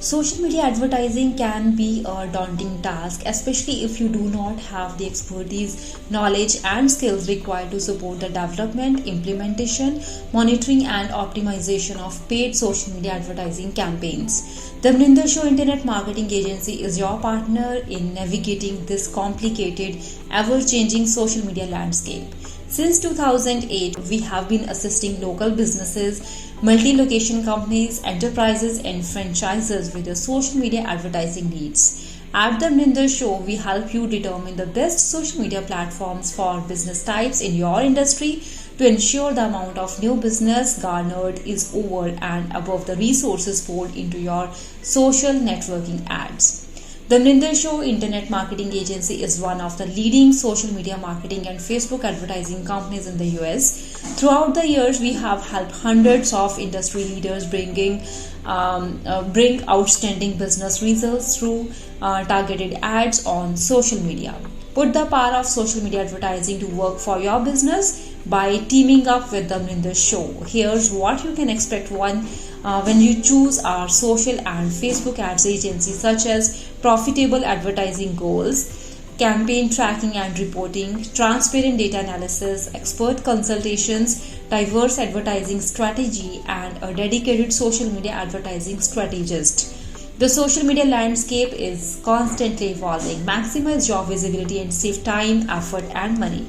Social media advertising can be a daunting task, especially if you do not have the expertise, knowledge, and skills required to support the development, implementation, monitoring, and optimization of paid social media advertising campaigns. The Mninder Show Internet Marketing Agency is your partner in navigating this complicated, ever changing social media landscape. Since 2008, we have been assisting local businesses, multi-location companies, enterprises, and franchises with their social media advertising needs. At the Mninder Show, we help you determine the best social media platforms for business types in your industry to ensure the amount of new business garnered is over and above the resources poured into your social networking ads. The Mninder Show Internet Marketing Agency is one of the leading social media marketing and Facebook advertising companies in the US. Throughout the years, we have helped hundreds of industry leaders bring outstanding business results through targeted ads on social media. Put the power of social media advertising to work for your business by teaming up with the Mninder Show. Here's what you can expect when you choose our social and Facebook ads agency, such as profitable advertising goals, campaign tracking and reporting, transparent data analysis, expert consultations, diverse advertising strategy, and a dedicated social media advertising strategist. The social media landscape is constantly evolving. Maximize your visibility and save time, effort, and money.